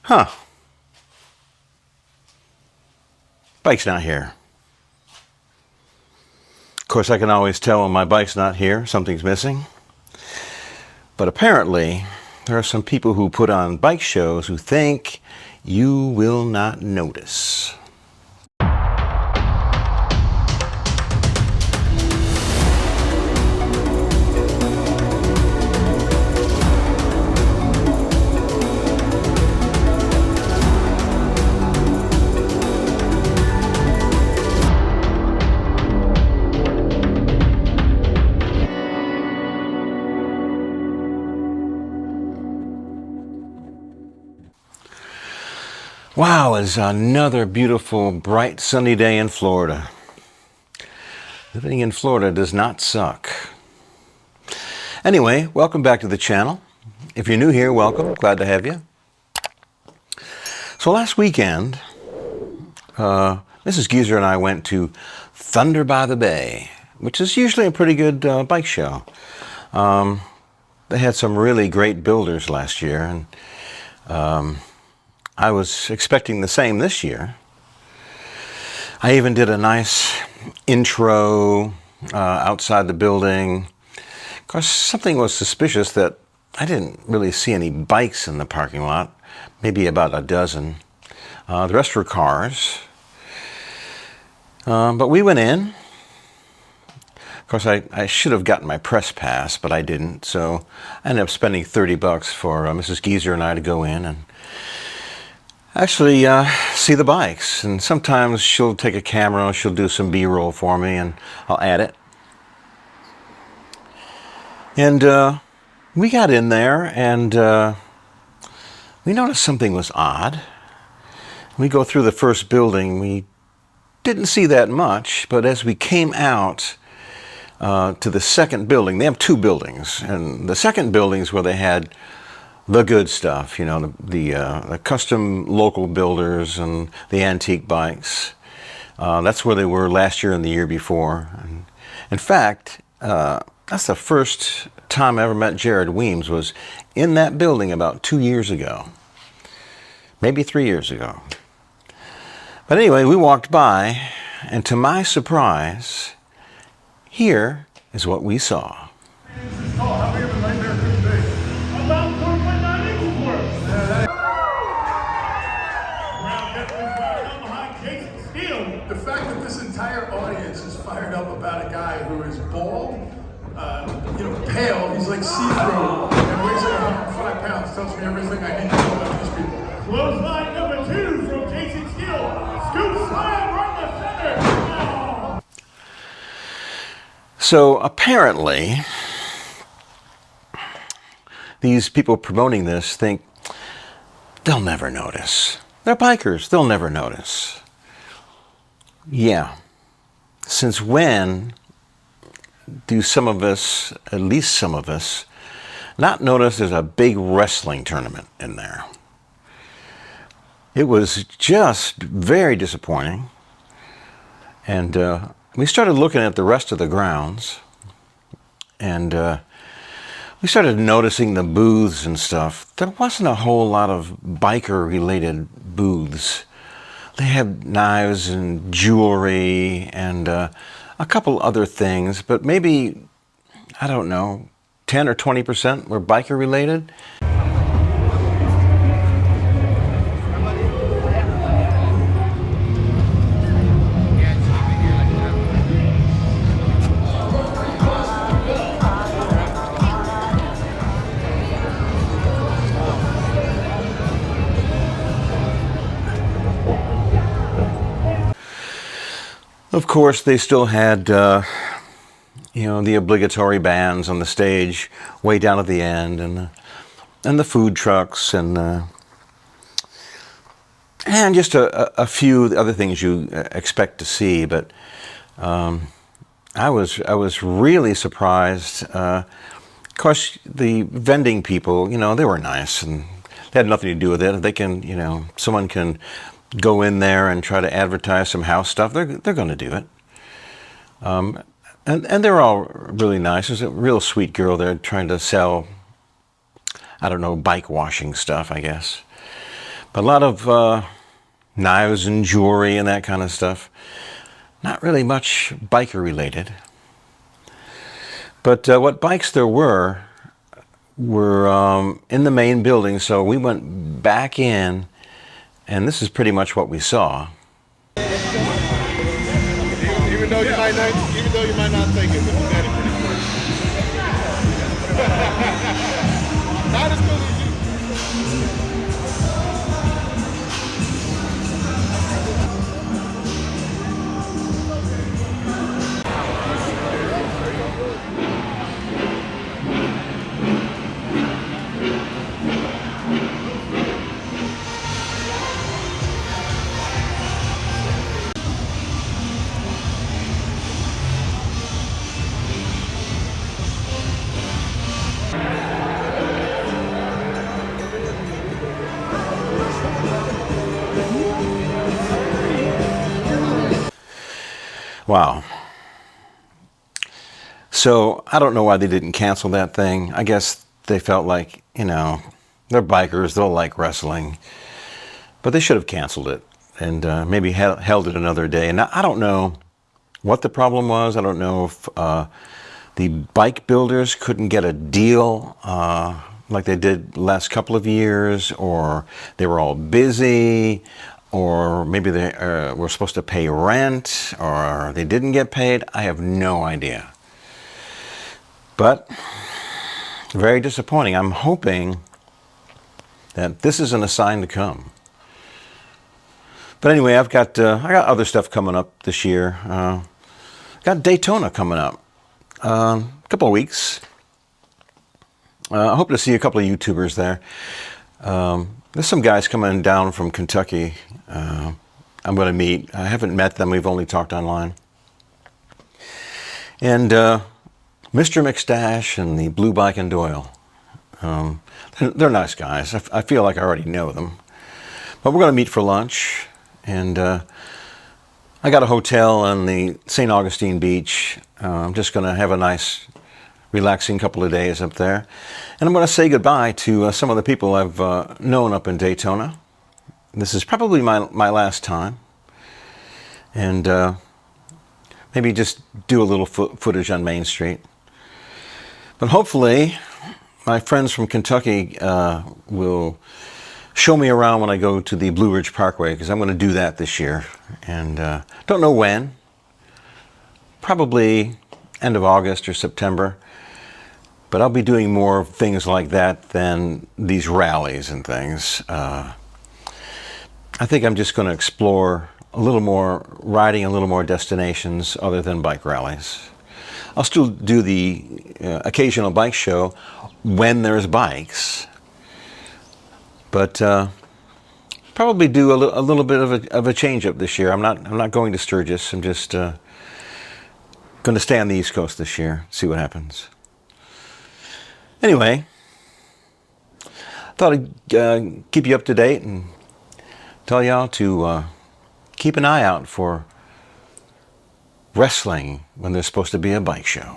Huh. Bike's not here. Of course, I can always tell when my bike's not here, something's missing. But apparently, there are some people who put on bike shows who think you will not notice. Wow, it's another beautiful, bright, sunny day in Florida. Living in Florida does not suck. Anyway, welcome back to the channel. If you're new here, welcome. Glad to have you. So last weekend, Mrs. Geezer and I went to Thunder by the Bay, which is usually a pretty good bike show. They had some really great builders last year, and I was expecting the same this year. I even did a nice intro outside the building. Of course, something was suspicious that I didn't really see any bikes in the parking lot, maybe about a dozen. The rest were cars. But we went in. Of course, I should have gotten my press pass, but I didn't. So I ended up spending $30 for Mrs. Geezer and I to go in and actually see the bikes. And sometimes she'll take a camera, she'll do some B-roll for me, and I'll add it. And we got in there, and we noticed something was odd. We go through the first building, we didn't see that much, but as we came out to the second building, they have two buildings, and the second building is where they had the good stuff, you know, the custom local builders and the antique bikes. That's where they were last year and the year before. And in fact, that's the first time I ever met Jared Weems, was in that building about 2 years ago. Maybe 3 years ago. But anyway, we walked by, and to my surprise, here is what we saw. The fact that this entire audience is fired up about a guy who is bald, pale, he's like see-through, and weighs like 105 pounds, tells me everything I need to know about these people. Clothesline number 2 from Jason Steele. Scoop slam right in the center. So apparently, these people promoting this think they'll never notice. They're bikers, they'll never notice. Yeah. Since when do some of us, at least some of us, not notice there's a big wrestling tournament in there? It was just very disappointing. And we started looking at the rest of the grounds, and we started noticing the booths and stuff. There wasn't a whole lot of biker-related booths. They had knives and jewelry and a couple other things, but maybe, I don't know, 10 or 20% were biker related. Of course, they still had, the obligatory bands on the stage way down at the end, and the food trucks, and just a few other things you expect to see. But I was really surprised. Of course, the vending people, they were nice, and they had nothing to do with it. They can, someone can go in there and try to advertise some house stuff. They're going to do it. And they're all really nice. There's a real sweet girl there trying to sell, I don't know, bike washing stuff, I guess. A lot of knives and jewelry and that kind of stuff. Not really much biker related. But what bikes there were in the main building, so we went back in, and this is pretty much what we saw. Even though you might not think it, but you got it pretty quick. Not as good as you. Wow. So I don't know why they didn't cancel that thing. I guess they felt like, you know, they're bikers, they'll like wrestling. But they should have canceled it and maybe held it another day. And I don't know what the problem was. I don't know if the bike builders couldn't get a deal like they did the last couple of years, or they were all busy, or maybe they were supposed to pay rent, or they didn't get paid. I have no idea. But very disappointing. I'm hoping that this isn't a sign to come. But anyway, I got other stuff coming up this year. Got Daytona coming up. A couple of weeks. I hope to see a couple of YouTubers there. There's some guys coming down from Kentucky I'm going to meet. I haven't met them. We've only talked online. And Mr. McStash and the Blue Bike and Doyle. They're nice guys. I feel like I already know them. But we're going to meet for lunch. And I got a hotel on the St. Augustine Beach. I'm just going to have a nice, relaxing couple of days up there. And I'm going to say goodbye to some of the people I've known up in Daytona. This is probably my last time. And maybe just do a little footage on Main Street. But hopefully, my friends from Kentucky will show me around when I go to the Blue Ridge Parkway, because I'm going to do that this year. And don't know when. Probably end of August or September. But I'll be doing more things like that than these rallies and things. I think I'm just going to explore a little more, riding a little more destinations other than bike rallies. I'll still do the occasional bike show when there's bikes. But probably do a little bit of a change up this year. I'm not going to Sturgis. I'm just going to stay on the East Coast this year. See what happens. Anyway, thought I'd keep you up to date and tell y'all to keep an eye out for wrestling when there's supposed to be a bike show.